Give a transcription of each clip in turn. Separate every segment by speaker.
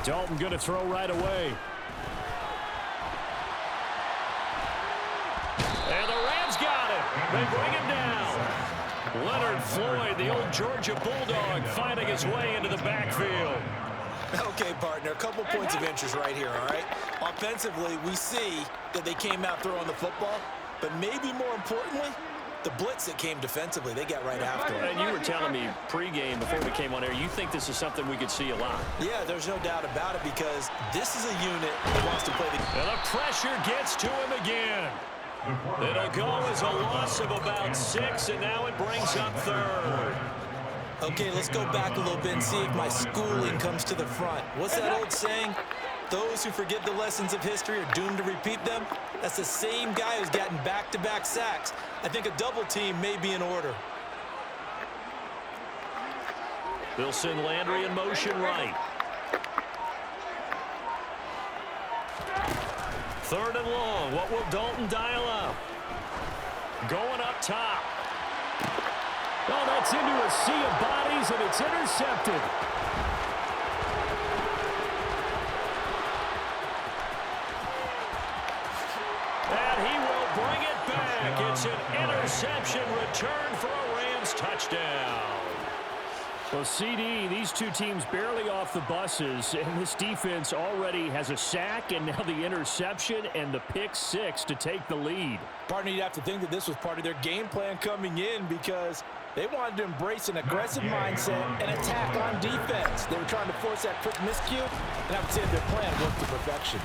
Speaker 1: Dalton going to throw right away. And the Rams got him. They bring him down. Leonard Floyd, the old Georgia Bulldog, finding his way into the backfield.
Speaker 2: Okay, partner, a couple points of interest right here, all right? Offensively, we see that they came out throwing the football, but maybe more importantly, the blitz that came defensively, they got right after it.
Speaker 1: And you were telling me pregame before we came on air, you think this is something we could see a lot.
Speaker 2: Yeah, there's no doubt about it because this is a unit that wants to play the...
Speaker 1: And the pressure gets to him again. It'll go as a loss of about 6, and now it brings up 3rd.
Speaker 2: Okay, let's go back a little bit and see if my schooling comes to the front. What's that old saying? Those who forget the lessons of history are doomed to repeat them. That's the same guy who's gotten back-to-back sacks. I think a double team may be in order.
Speaker 1: They'll send Landry in motion right. 3rd and long. What will Dalton dial up? Going up top. Oh, that's into a sea of bodies, and it's intercepted. And he will bring it back. It's an interception return for a Rams touchdown. Well, CD, these two teams barely off the buses, and this defense already has a sack and now the interception and the pick 6 to take the lead.
Speaker 2: Partner, you'd have to think that this was part of their game plan coming in because they wanted to embrace an aggressive mindset and attack on defense. They were trying to force that quick miscue, and I would say their plan worked to perfection.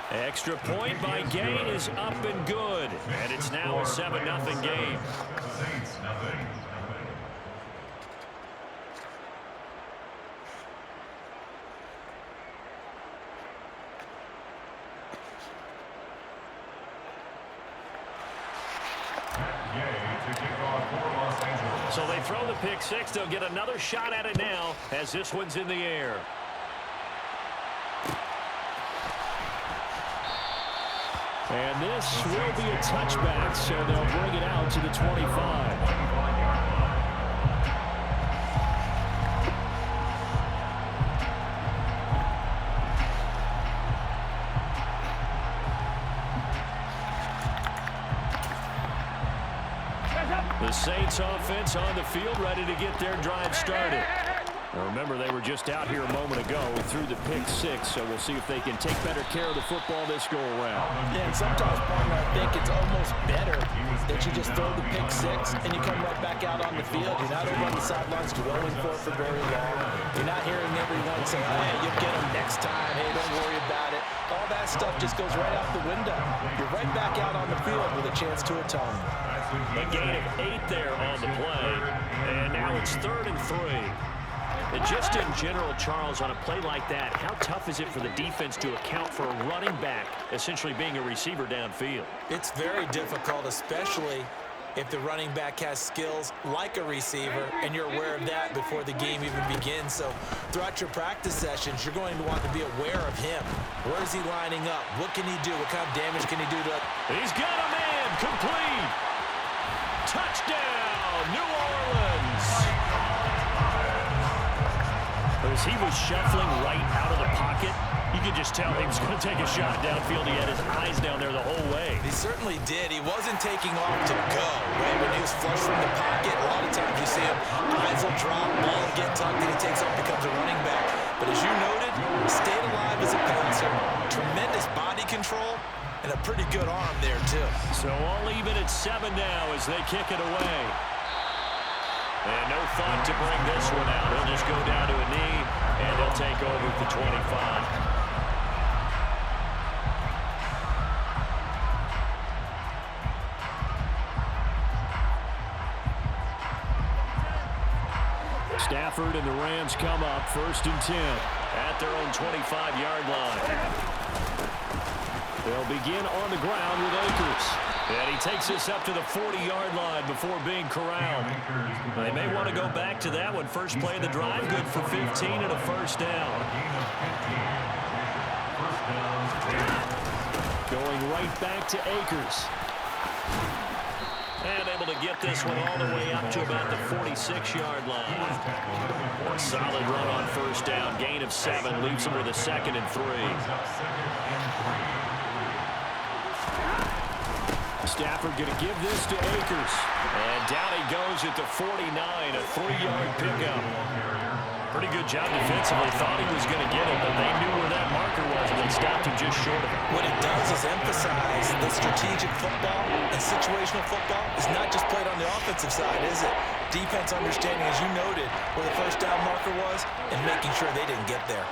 Speaker 1: Extra point by Gain is up and good, and it's now a 7-0 game. So they throw the pick 6. They'll get another shot at it now as this one's in the air. And this will be a touchback, so they'll bring it out to the 25. The Saints offense on the field, ready to get their drive started. Now remember, they were just out here a moment ago through the pick 6, so we'll see if they can take better care of the football this go-around.
Speaker 2: Yeah, and sometimes, partner, I think it's almost better that you just throw the pick 6 and you come right back out on the field. You're not over on the sidelines dwelling for it for very long. You're not hearing everyone say, hey, you'll get them next time. Hey, don't worry about it. All that stuff just goes right out the window. You're right back out on the field with a chance to atone.
Speaker 1: A gain of 8 there on the play, and now it's 3rd and 3. And just in general, Charles, on a play like that, how tough is it for the defense to account for a running back essentially being a receiver downfield?
Speaker 2: It's very difficult, especially if the running back has skills like a receiver, and you're aware of that before the game even begins. So throughout your practice sessions, you're going to want to be aware of him. Where is he lining up? What can he do? What kind of damage can he do to it?
Speaker 1: He's got a man. Complete. Touchdown, New Orleans. As he was shuffling right out of the pocket, you could just tell he was going to take a shot downfield. He had his eyes down there the whole way.
Speaker 2: He certainly did. He wasn't taking off to go. Right? When he was flush from the pocket, a lot of times you see him, eyes will drop, ball will get tucked, and he takes off, becomes a running back. But as you noted, he stayed alive as a passer, tremendous body control, and a pretty good arm there, too.
Speaker 1: So all even at 7 now as they kick it away. And no thought to bring this one out. He'll just go down to a knee, and he'll take over at the 25. Stafford and the Rams come up 1st and 10 at their own 25-yard line. They'll begin on the ground with Akers. And he takes this up to the 40-yard line before being corralled. They may want to go back to that one. First play of the drive, good for 15 and a first down. Going right back to Akers. And able to get this one all the way up to about the 46-yard line. A solid run on first down. Gain of 7 leaves him with a 2nd and 3. Stafford going to give this to Akers. And down he goes at the 49, a 3-yard pickup. Pretty good job defensively. Thought he was going to get it, but they knew where that marker was, and they stopped him just short of it.
Speaker 2: What it does is emphasize that strategic football and situational football is not just played on the offensive side, is it? Defense understanding, as you noted, where the first down marker was and making sure they didn't get there.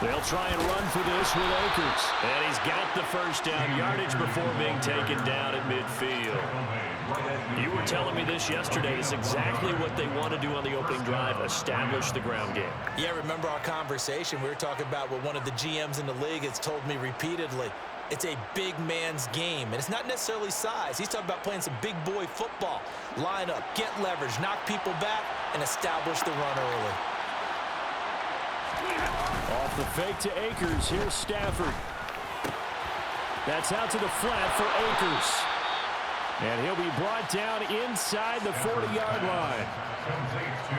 Speaker 1: They'll try and run for this with Akers. And he's got the first down yardage before being taken down at midfield. You were telling me this yesterday. It's exactly what they want to do on the opening drive, establish the ground game.
Speaker 2: Yeah, remember our conversation? We were talking about what one of the GMs in the league has told me repeatedly. It's a big man's game, and it's not necessarily size. He's talking about playing some big boy football. Line up, get leverage, knock people back, and establish the run early.
Speaker 1: Off the fake to Akers. Here's Stafford. That's out to the flat for Akers. And he'll be brought down inside the 40-yard line.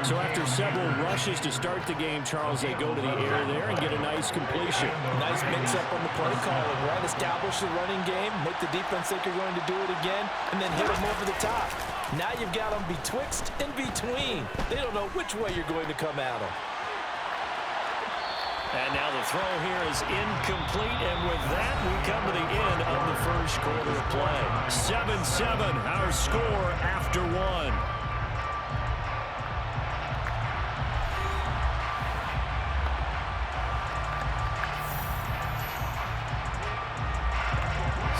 Speaker 1: So after several rushes to start the game, Charles, they go to the air there and get a nice completion.
Speaker 2: Nice mix-up on the play calling, right? Establish the running game, make the defense think you're going to do it again, and then hit them over the top. Now you've got them betwixt and between. They don't know which way you're going to come at them.
Speaker 1: And now the throw here is incomplete, and with that, we come to the end of the first quarter of play. 7-7, our score after 1.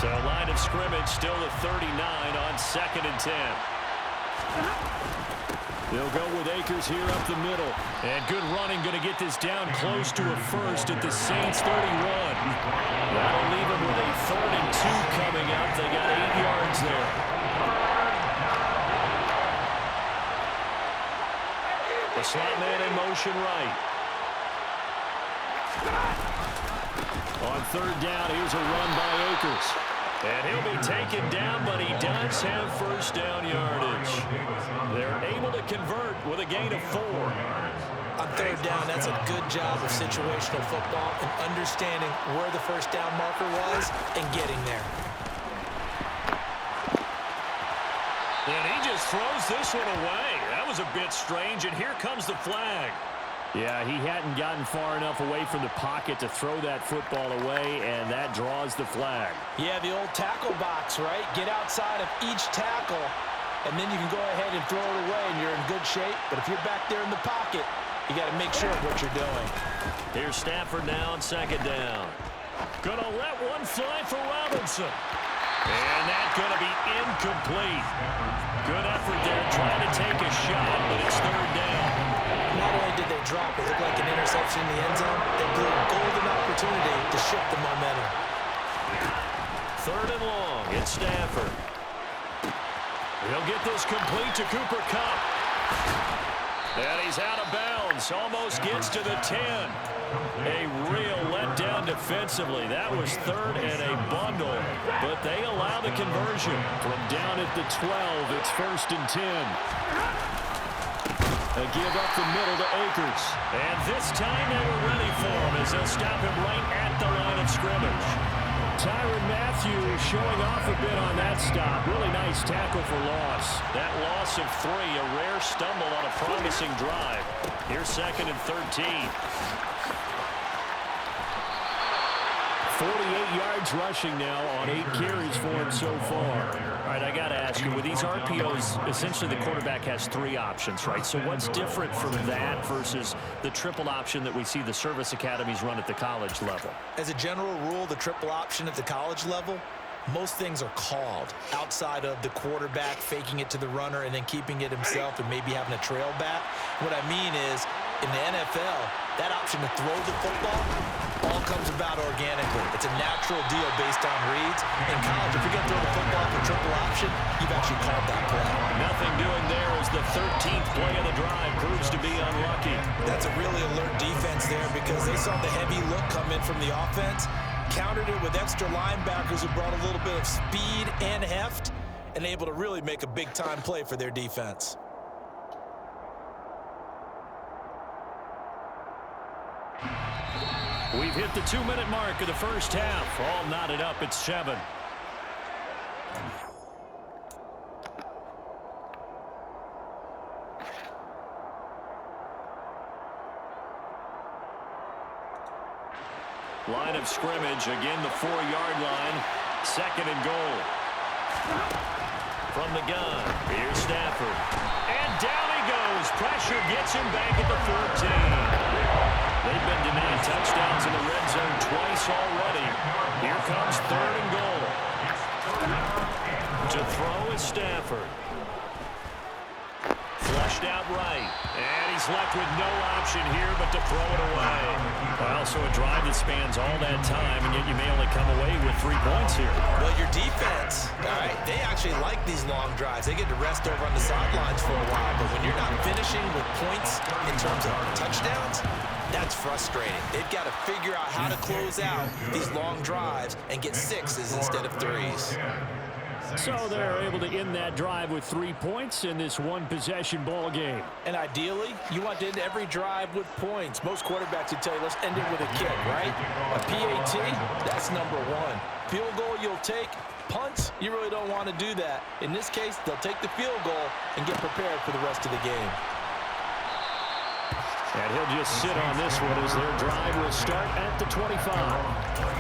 Speaker 1: So line of scrimmage still at 39 on 2nd and 10. They'll go with Akers here up the middle. And good running, going to get this down close to a first at the Saints 31. That'll leave them with a 3rd and 2 coming up. They got 8 yards there. The slot man in motion right. On 3rd down, here's a run by Akers. And he'll be taken down, but he does have first down yardage. They're able to convert with a gain of 4.
Speaker 2: On 3rd down, that's a good job of situational football and understanding where the first down marker was and getting there.
Speaker 1: And he just throws this one away. That was a bit strange, and here comes the flag. Yeah, he hadn't gotten far enough away from the pocket to throw that football away, and that draws the flag.
Speaker 2: Yeah, the old tackle box, right? Get outside of each tackle, and then you can go ahead and throw it away, and you're in good shape. But if you're back there in the pocket, you got to make sure of what you're doing.
Speaker 1: Here's Stafford now on 2nd down. Gonna let one fly for Robinson. And that's going to be incomplete. Good effort there trying to take a shot, but it's 3rd down.
Speaker 2: Not only did they drop it, looked like an interception in the end zone, they blew a golden opportunity to shift the momentum.
Speaker 1: 3rd and long, it's Stafford. He'll get this complete to Cooper Kupp. And he's out of bounds, almost gets to the 10. A real letdown defensively. That was 3rd and a bundle, but they allow the conversion. From down at the 12, it's 1st and 10. A give up the middle to Akers. And this time they were ready for him as they'll stop him right at the line of scrimmage. Tyrann Mathieu showing off a bit on that stop. Really nice tackle for loss. That loss of 3, a rare stumble on a promising drive. Here's 2nd and 13. 48 yards rushing now on 8 carries for him so far. All right, I got to ask you, with these RPOs, essentially the quarterback has 3 options, right? So what's different from that versus the triple option that we see the service academies run at the college level?
Speaker 2: As a general rule, the triple option at the college level, most things are called outside of the quarterback faking it to the runner and then keeping it himself and maybe having a trail back. What I mean is, in the NFL, that option to throw the football, all comes about organically. It's a natural deal based on reads. In college, if you're going to throw the football for triple option, you've actually called that play.
Speaker 1: Nothing doing there as the 13th play of the drive proves to be unlucky.
Speaker 2: That's a really alert defense there because they saw the heavy look come in from the offense, countered it with extra linebackers who brought a little bit of speed and heft, and able to really make a big-time play for their defense.
Speaker 1: We've hit the 2-minute mark of the first half. All knotted up at 7. Line of scrimmage, again the 4-yard line. 2nd and goal. From the gun, here's Stafford. And down he goes. Pressure gets him back at the 14. They've been denied touchdowns in the red zone twice already. Here comes 3rd and goal. To throw is Stafford. Flushed out right. And he's left with no option here but to throw it away. Well, so a drive that spans all that time, and yet you may only come away with 3 points here.
Speaker 2: Well, your defense, all right, they actually like these long drives. They get to rest over on the sidelines for a while. But when you're not finishing with points in terms of touchdowns, that's frustrating. They've got to figure out how to close out these long drives and get 6s instead of 3s.
Speaker 1: So they're able to end that drive with 3 points in this one-possession ball game.
Speaker 2: And ideally, you want to end every drive with points. Most quarterbacks would tell you, let's end it with a kick, right? A PAT, that's number 1. Field goal you'll take. Punts, you really don't want to do that. In this case, they'll take the field goal and get prepared for the rest of the game.
Speaker 1: And he'll just sit on this one as their drive will start at the 25.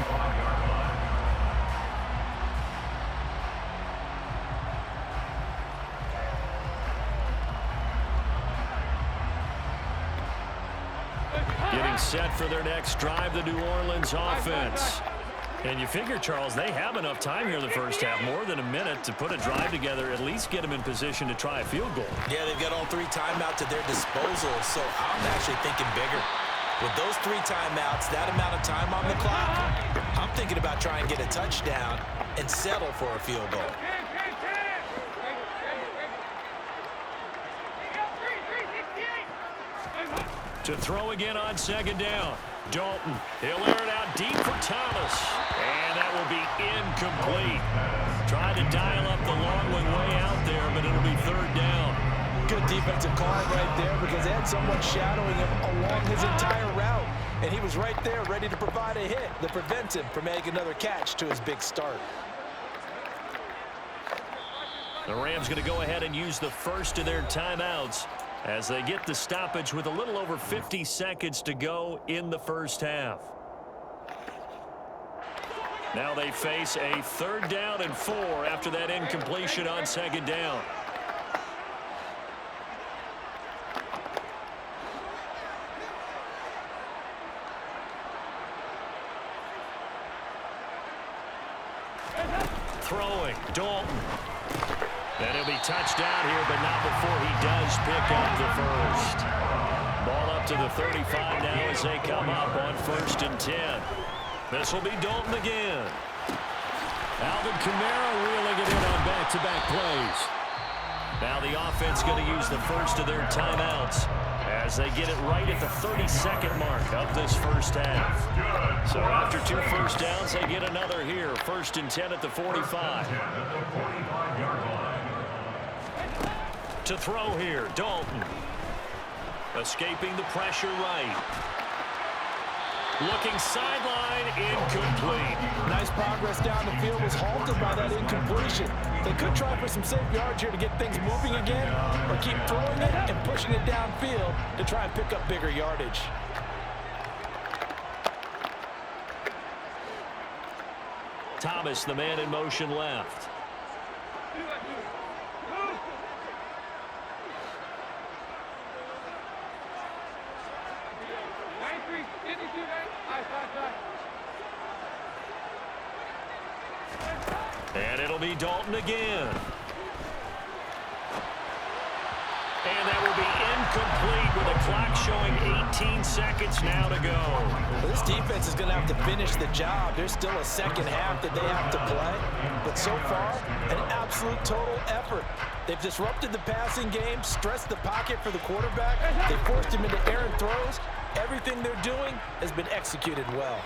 Speaker 1: Getting set for their next drive, the New Orleans offense. And you figure, Charles, they have enough time here in the first half, more than a minute, to put a drive together, at least get them in position to try a field goal.
Speaker 2: Yeah, they've got all 3 timeouts at their disposal, so I'm actually thinking bigger. With those 3 timeouts, that amount of time on the clock, I'm thinking about trying to get a touchdown and settle for a field goal.
Speaker 1: To throw again on 2nd down. Dalton, he'll air it out deep for Thomas. And that will be incomplete. Trying to dial up the long one way out there, but it'll be 3rd down.
Speaker 2: Good defensive call right there because they had someone shadowing him along his entire route. And he was right there ready to provide a hit that prevents him from making another catch to his big start.
Speaker 1: The Rams going to go ahead and use the first of their timeouts as they get the stoppage with a little over 50 seconds to go in the first half. Now they face a 3rd down and 4 after that incompletion on 2nd down. Throwing, Dalton. And he'll be touched down here, but not before he does pick up the first. Ball up to the 35 now as they come up on 1st and 10. This will be Dalton again. Alvin Kamara reeling it in on back-to-back plays. Now the offense going to use the first of their timeouts as they get it right at the 32nd mark of this first half. So after 2 first downs, they get another here. 1st and 10 at the 45. To throw here, Dalton. Escaping the pressure right. Looking sideline, incomplete.
Speaker 2: Nice progress down the field, was halted by that incompletion. They could try for some safe yards here to get things moving again, or keep throwing it and pushing it downfield to try and pick up bigger yardage.
Speaker 1: Thomas, the man in motion left. And it'll be Dalton again. And that will be incomplete with a clock showing 18 seconds now to go.
Speaker 2: Well, this defense is going to have to finish the job. There's still a second half that they have to play. But so far, an absolute total effort. They've disrupted the passing game, stressed the pocket for the quarterback. They forced him into errant throws. Everything they're doing has been executed well.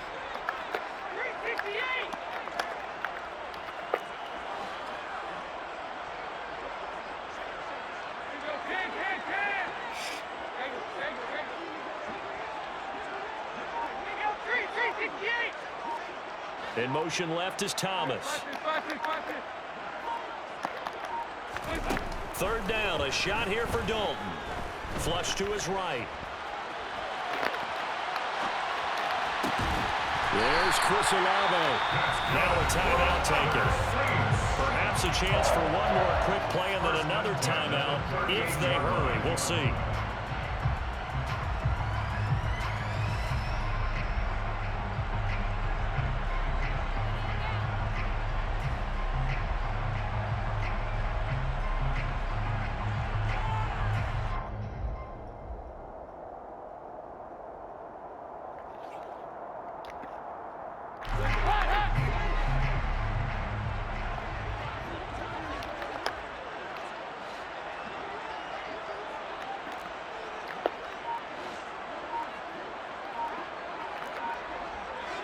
Speaker 1: In motion left is Thomas. Third down, a shot here for Dalton. Flush to his right. There's Chris Olave. Now a timeout taken. Perhaps a chance for one more quick play and then another timeout if they hurry. We'll see.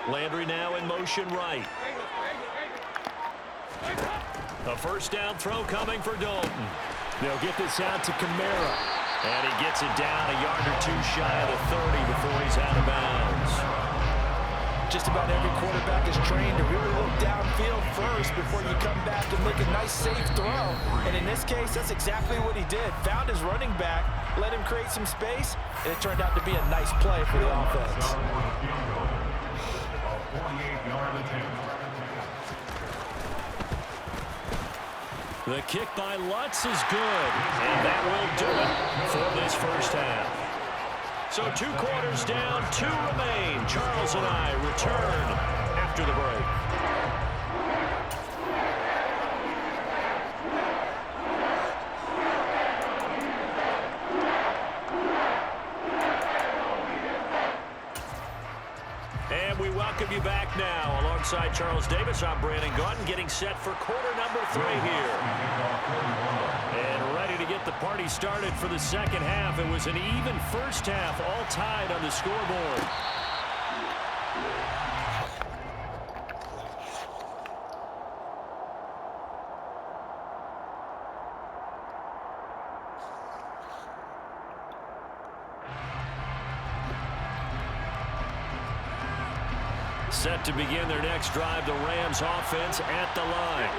Speaker 1: Landry now in motion right. A first down throw coming for Dalton. They'll get this out to Kamara. And he gets it down a yard or two shy of the 30 before he's out of bounds.
Speaker 2: Just about every quarterback is trained to really look downfield first before you come back and make a nice, safe throw. And in this case, that's exactly what he did. Found his running back, let him create some space, and it turned out to be a nice play for the offense.
Speaker 1: The kick by Lutz is good, and that will do it for this first half. So 2 quarters down, 2 remain. Charles and I return after the break. And we welcome you back now. Alongside Charles Davis, I'm Brandon Gaudin, getting set for quarter number 3 here. And ready to get the party started for the second half. It was an even first half, all tied on the scoreboard. Set to begin their next drive, the Rams offense at the line.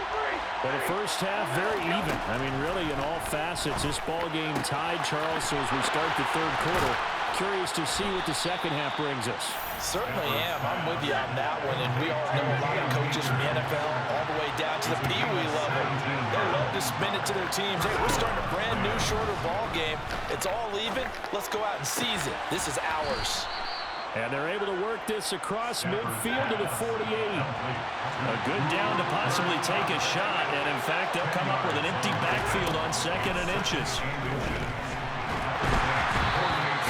Speaker 1: Well, the first half, very even. I mean, really, in all facets, this ball game tied, Charles. So as we start the third quarter, curious to see what the second half brings us.
Speaker 2: Certainly am. I'm with you on that one. And we all know a lot of coaches from the NFL all the way down to the Pee Wee level. They love to spin it to their teams. Hey, we're starting a brand new, shorter ball game. It's all even. Let's go out and seize it. This is ours.
Speaker 1: And they're able to work this across midfield to the 48. A good down to possibly take a shot. And, in fact, they'll come up with an empty backfield on 2nd and inches.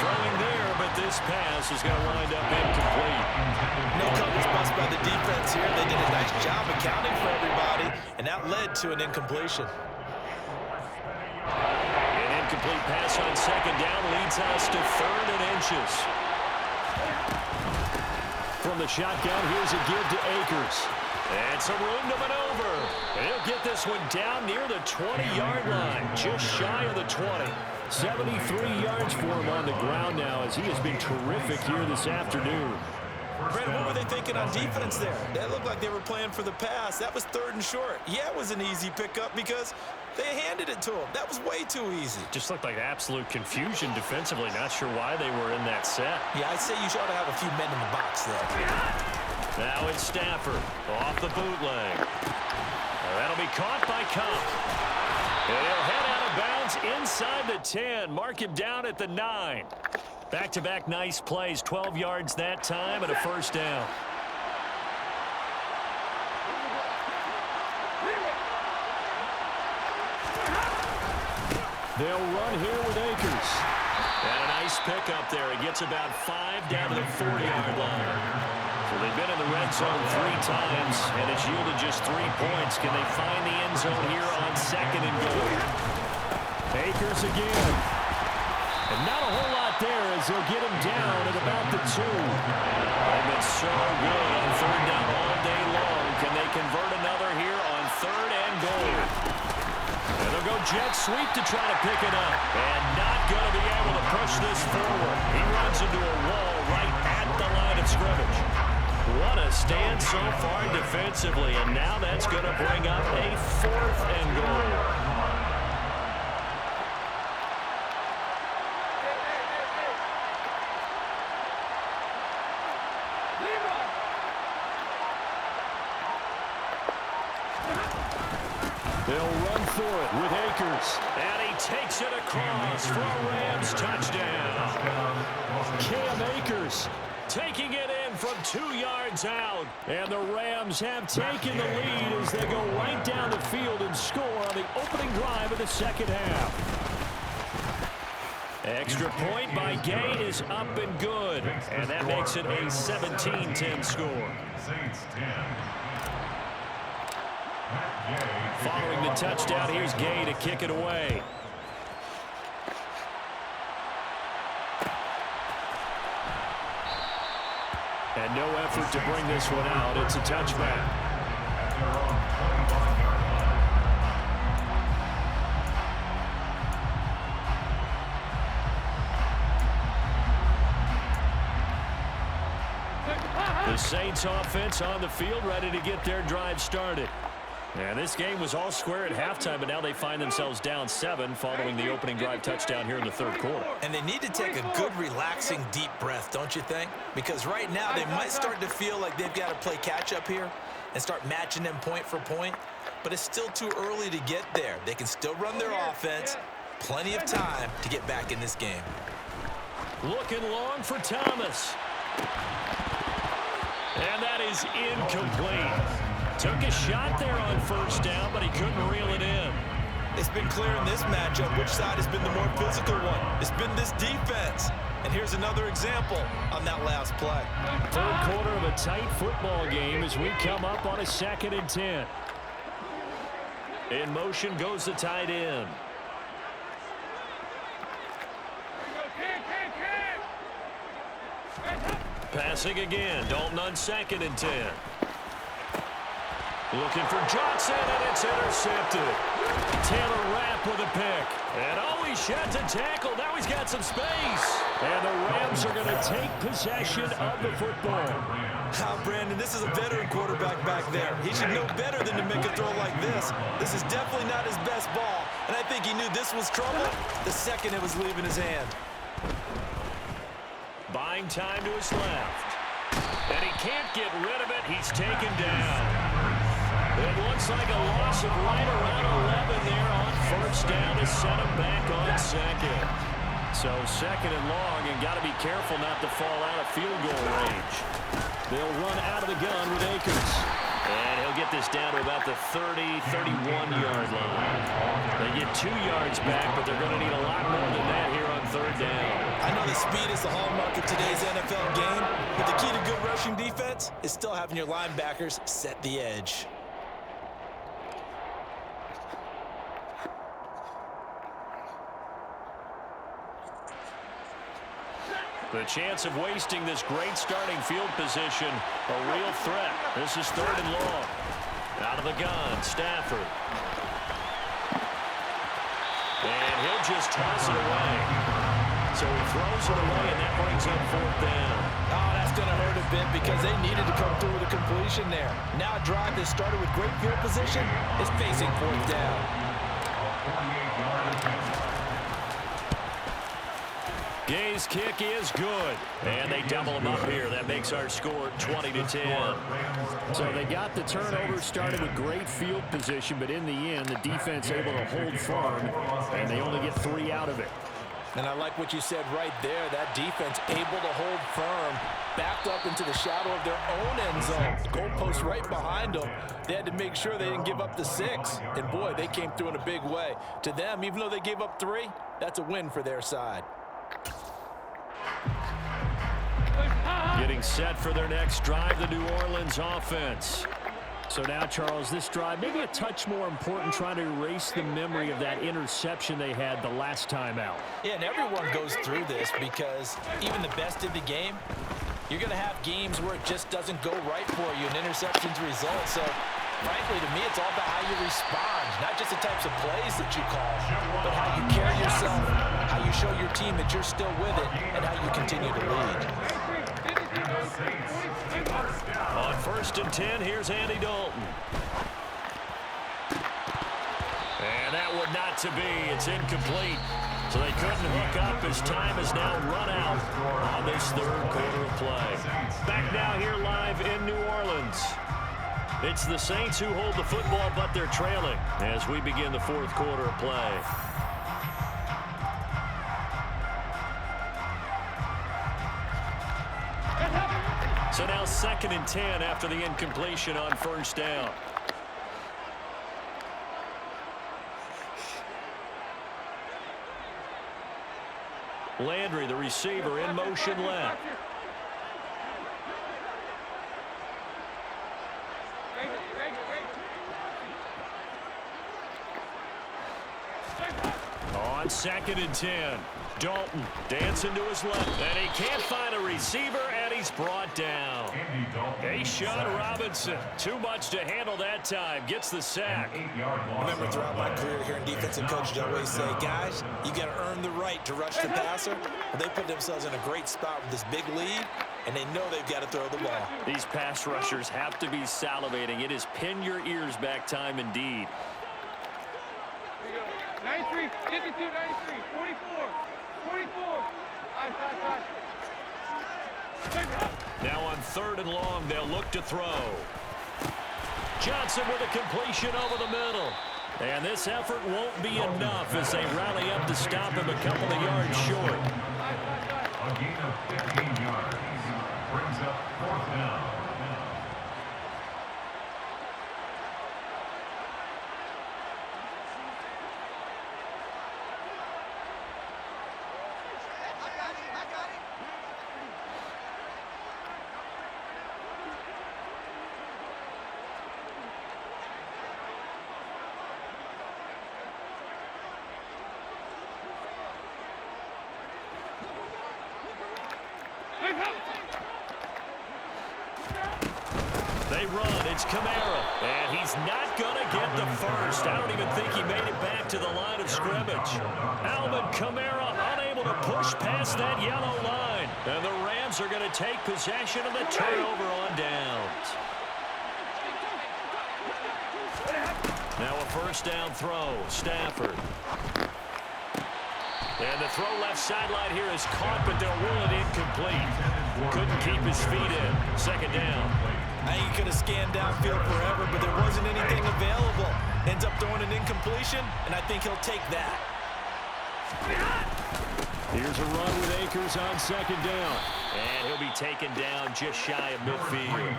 Speaker 1: Throwing there, but this pass is going to wind up incomplete.
Speaker 2: No coverage bust by the defense here. They did a nice job accounting for everybody, and that led to an incompletion.
Speaker 1: An incomplete pass on 2nd down leads us to 3rd and inches. From the shotgun, here's a give to Akers. And some room to maneuver. And he'll get this one down near the 20-yard line, just shy of the 20. 73 yards for him on the ground now as he has been terrific here this afternoon.
Speaker 2: Brandon, what were they thinking on defense there? That looked like they were playing for the pass. That was 3rd and short. Yeah, it was an easy pickup because they handed it to him. That was way too easy.
Speaker 1: Just looked like absolute confusion defensively. Not sure why they were in that set.
Speaker 2: Yeah, I'd say you ought to have a few men in the box there.
Speaker 1: Now it's Stafford off the bootleg. That'll be caught by Cup. And he'll head out of bounds inside the 10. Mark him down at the 9. Back-to-back nice plays, 12 yards that time and a first down. They'll run here with Akers. And a nice pickup there. He gets about 5 down to the 40-yard line. So they've been in the red zone 3 times, and it's yielded just 3 points. Can they find the end zone here on 2nd and goal? Akers again. And not a whole lot there as they'll get him down at about the 2. They've been so good on 3rd down all day long. Can they convert another here on 3rd and goal? And they'll go jet sweep to try to pick it up. And not going to be able to push this forward. He runs into a wall right at the line of scrimmage. What a stand so far defensively. And now that's going to bring up a 4th and goal. They'll run for it with Akers. And he takes it across for a Rams touchdown. Cam Akers taking it in from 2 yards out. And the Rams have taken the lead as they go right down the field and score on the opening drive of the 2nd half. Extra point by Gay is up and good. And that makes it a 17-10 score. Following the touchdown, here's Gay to kick it away. And no effort to bring this one out. It's a touchback. The Saints offense on the field, ready to get their drive started. And this game was all square at halftime, but now they find themselves down 7 following the opening drive touchdown here in the 3rd quarter.
Speaker 2: And they need to take a good, relaxing, deep breath, don't you think? Because right now they might start to feel like they've got to play catch-up here and start matching them point for point. But it's still too early to get there. They can still run their offense. Plenty of time to get back in this game.
Speaker 1: Looking long for Thomas. And that is incomplete. Took a shot there on 1st down, but he couldn't reel it in.
Speaker 2: It's been clear in this matchup which side has been the more physical one. It's been this defense. And here's another example on that last play.
Speaker 1: 3rd quarter of a tight football game as we come up on a 2nd and 10. In motion goes the tight end. Passing again. Dalton on 2nd and 10. Looking for Johnson, and it's intercepted. Taylor Rapp with a pick. And oh, he shed to tackle. Now he's got some space. And the Rams are going to take possession of the football.
Speaker 2: Brandon, this is a veteran quarterback back there. He should know better than to make a throw like this. This is definitely not his best ball. And I think he knew this was trouble the second it was leaving his hand.
Speaker 1: Buying time to his left. And he can't get rid of it. He's taken down. It looks like a loss of right around 11 there on 1st down to set him back on 2nd. So 2nd and long, and got to be careful not to fall out of field goal range. They'll run out of the gun with Akers. And he'll get this down to about the 30, 31-yard line. They get 2 yards back, but they're going to need a lot more than that here on 3rd down.
Speaker 2: I know the speed is the hallmark of today's NFL game, but the key to good rushing defense is still having your linebackers set the edge.
Speaker 1: The chance of wasting this great starting field position, a real threat. This is 3rd and long. Out of the gun, Stafford. And he'll just toss it away. So he throws it away, and that brings up 4th down.
Speaker 2: Oh, that's going to hurt a bit because they needed to come through with a completion there. Now a drive that started with great field position is facing 4th down.
Speaker 1: Gay's kick is good. And they double him up here. That makes our score 20-10. So they got the turnover started with great field position, but in the end, the defense able to hold firm, and they only get 3 out of it.
Speaker 2: And I like what you said right there. That defense able to hold firm, backed up into the shadow of their own end zone. Goalpost right behind them. They had to make sure they didn't give up the 6. And boy, they came through in a big way. To them, even though they gave up 3, that's a win for their side.
Speaker 1: Getting set for their next drive, the New Orleans offense. So now, Charles, this drive maybe a touch more important, trying to erase the memory of that interception they had the last time out.
Speaker 2: Yeah, and everyone goes through this because even the best in the game, you're going to have games where it just doesn't go right for you, and interceptions result. So, frankly, to me, it's all about how you respond, not just the types of plays that you call, but how you carry yourself, how you show your team that you're still with it, and how you continue to lead.
Speaker 1: On 1st and 10, here's Andy Dalton. And that would not to be. It's incomplete. So they couldn't hook up as time has now run out on this third quarter of play. Back now here live in New Orleans. It's the Saints who hold the football, but they're trailing as we begin the fourth quarter of play. So now 2nd and 10 after the incompletion on 1st down. Landry, the receiver, in motion left. On 2nd and 10. Dalton dancing to his left, and he can't find a receiver, and he's brought down. Sean Robinson, too much to handle that time, gets the sack.
Speaker 2: Remember, throughout my career here in defensive coach, I always say, guys, you got to earn the right to rush the passer. Well, they put themselves in a great spot with this big lead, and they know they've got to throw the ball.
Speaker 1: These pass rushers have to be salivating. It is pin your ears back time indeed.
Speaker 3: 93, 52, 93, 44, 44.
Speaker 1: Now on 3rd and long, they'll look to throw. Johnson with a completion over the middle. And this effort won't be enough as they rally up to stop him a couple of yards short.
Speaker 4: A gain of 15 yards brings up 4th down.
Speaker 1: They run. It's Kamara. And he's not going to get the first. I don't even think he made it back to the line of scrimmage. Alvin Kamara unable to push past that yellow line. And the Rams are going to take possession of the turnover on downs. Now a 1st down throw. Stafford. And the throw left sideline here is caught, but they'll rule it incomplete. Couldn't keep his feet in. 2nd down.
Speaker 2: I think he could have scanned downfield forever, but there wasn't anything available. Ends up throwing an incompletion, and I think he'll take that.
Speaker 1: Here's a run with Akers on 2nd down. And he'll be taken down just shy of midfield.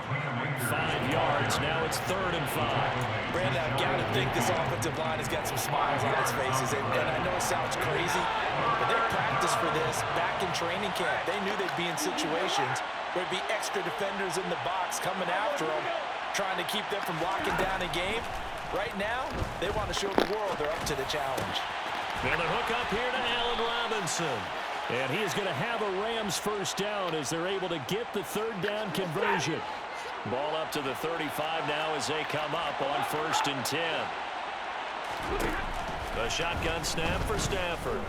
Speaker 1: 5 yards. Now it's 3rd and 5.
Speaker 2: Brandon, I've got to think this offensive line has got some smiles on its faces. And I know it sounds crazy, but they practiced for this back in training camp. They knew they'd be in situations where there'd be extra defenders in the box coming after them, trying to keep them from locking down a game. Right now, they want to show the world they're up to the challenge.
Speaker 1: And the hook up here to Allen Robinson. And he is going to have a Rams 1st down as they're able to get the 3rd down conversion. Ball up to the 35 now as they come up on 1st and 10. A shotgun snap for Stafford.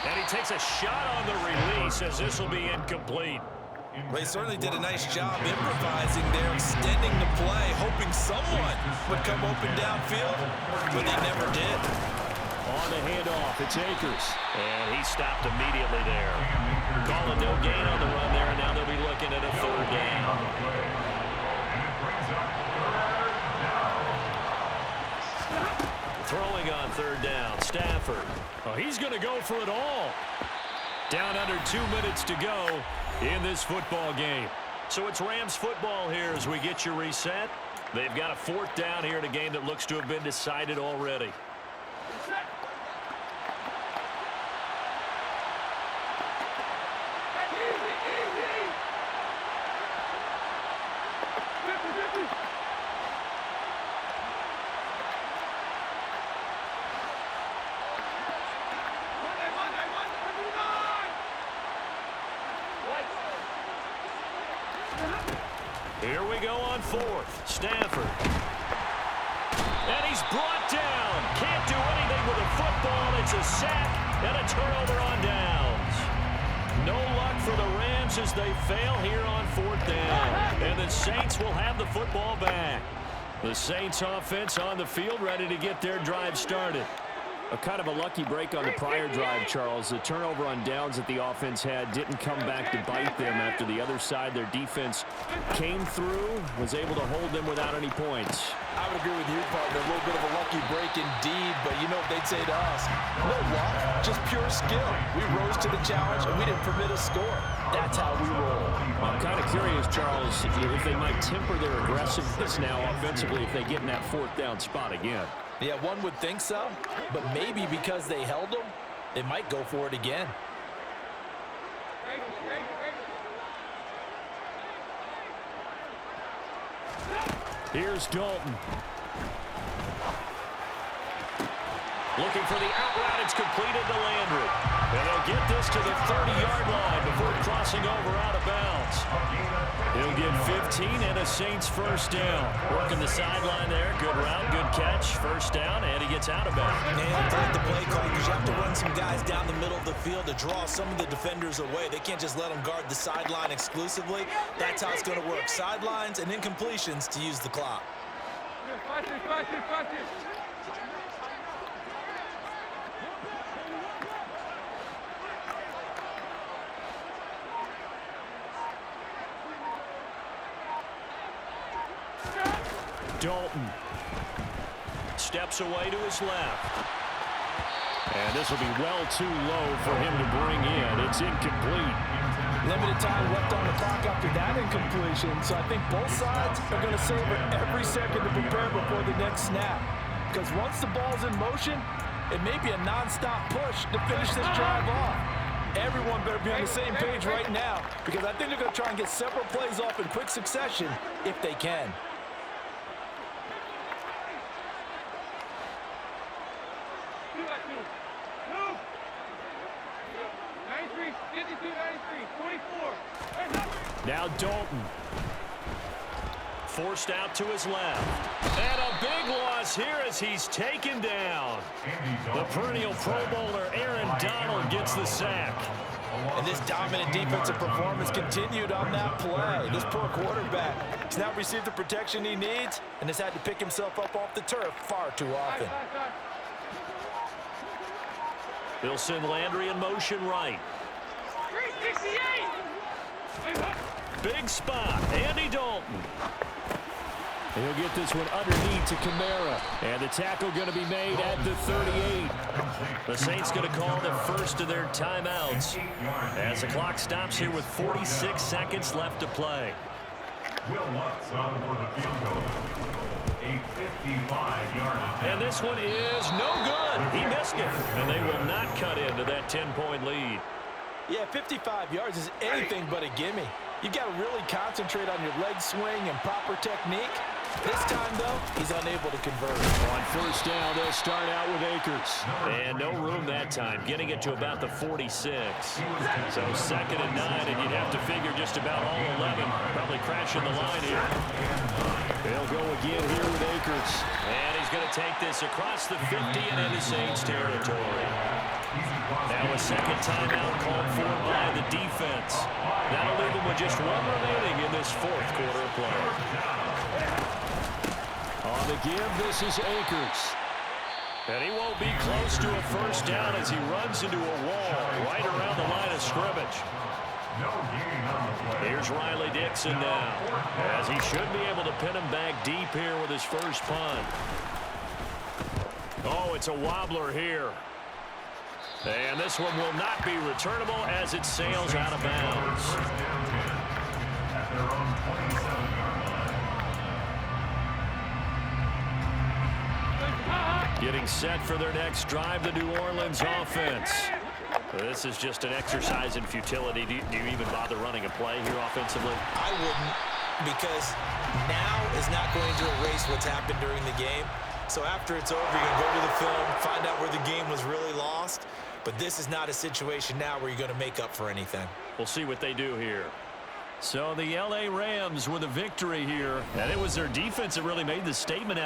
Speaker 1: And he takes a shot on the release as this will be incomplete.
Speaker 2: They certainly did a nice job improvising there, extending the play, hoping someone would come open downfield, but they never did.
Speaker 1: On the handoff, it's Akers. And he stopped immediately there. Call a no gain on the run there, and now they'll be looking at a 3rd down. Throwing on 3rd down, Stafford. Oh, he's going to go for it all. Down under 2 minutes to go in this football game. So it's Rams football here as we get you reset. They've got a 4th down here in a game that looks to have been decided already. we go on fourth. Stafford. And he's brought down. Can't do anything with a football. It's a sack and a turnover on downs. No luck for the Rams as they fail here on fourth down. And the Saints will have the football back. The Saints offense on the field ready to get their drive started. A kind of a lucky break on the prior drive, Charles. The turnover on downs that the offense had didn't come back to bite them after the other side. Their defense came through, was able to hold them without any points.
Speaker 2: I would agree with you, partner. A little bit of a lucky break indeed, but you know what they'd say to us? No luck, just pure skill. We rose to the challenge, and we didn't permit a score. That's how we roll.
Speaker 1: I'm kind of curious, Charles, if they might temper their aggressiveness now offensively if they get in that fourth down spot again.
Speaker 2: Yeah, one would think so, but maybe because they held them, they might go for it again.
Speaker 1: Here's Dalton. Looking for the out route. It's completed to Landry. And they'll get this to the 30-yard line before crossing over out of bounds. He'll get 15 and a Saints first down. Working the sideline there. Good route, good catch. First down, and he gets out of bounds.
Speaker 2: And they like the play call because you have to run some guys down the middle of the field to draw some of the defenders away. They can't just let them guard the sideline exclusively. That's how it's going to work. Sidelines and incompletions to use the clock.
Speaker 1: Dalton steps away to his left. And this will be well too low for him to bring in. It's incomplete.
Speaker 2: Limited time left on the clock after that incompletion, so I think both sides are going to savor every second to prepare before the next snap. Because once the ball's in motion, it may be a non-stop push to finish this drive off. Everyone better be on the same page right now because I think they're going to try and get several plays off in quick succession if they can.
Speaker 1: Now Dalton. Forced out to his left. And a big loss here as he's taken down. The perennial Pro Bowler Aaron Donald gets the sack.
Speaker 2: And this dominant defensive performance continued on that play. This poor quarterback has not received the protection he needs and has had to pick himself up off the turf far too often.
Speaker 1: They'll send Landry in motion right.
Speaker 3: 368!
Speaker 1: Big spot, Andy Dalton. He'll get this one underneath to Kamara. And the tackle going to be made at the 38. The Saints going to call the first of their timeouts as the clock stops here with 46 seconds left to play.
Speaker 4: Will Lutz on for the field goal. A 55-yard attempt.
Speaker 1: And this one is no good. He missed it. And they will not cut into that 10-point lead.
Speaker 2: Yeah, 55 yards is anything but a gimme. You've got to really concentrate on your leg swing and proper technique. This time, though, he's unable to convert.
Speaker 1: On first down, they'll start out with Akers. And no room that time, getting it to about the 46. So 2nd and 9, and you'd have to figure just about all 11 probably crashing the line here. They'll go again here with Akers. And he's going to take this across the 50 and into Saints territory. Now a second timeout called for by the defense. That'll leave them with just one remaining in this fourth quarter of play. On the give, this is Akers. And he won't be close to a first down as he runs into a wall right around the line of scrimmage. Here's Riley Dixon now, as he should be able to pin him back deep here with his first punt. Oh, it's a wobbler here. And this one will not be returnable as it sails out of bounds. Getting set for their next drive, the New Orleans offense. This is just an exercise in futility. Do you even bother running a play here offensively?
Speaker 2: I wouldn't, because now is not going to erase what's happened during the game. So after it's over, you're going to go to the film, find out where the game was really lost. But this is not a situation now where you're going to make up for anything.
Speaker 1: We'll see what they do here. So the L.A. Rams with a victory here. And it was their defense that really made the statement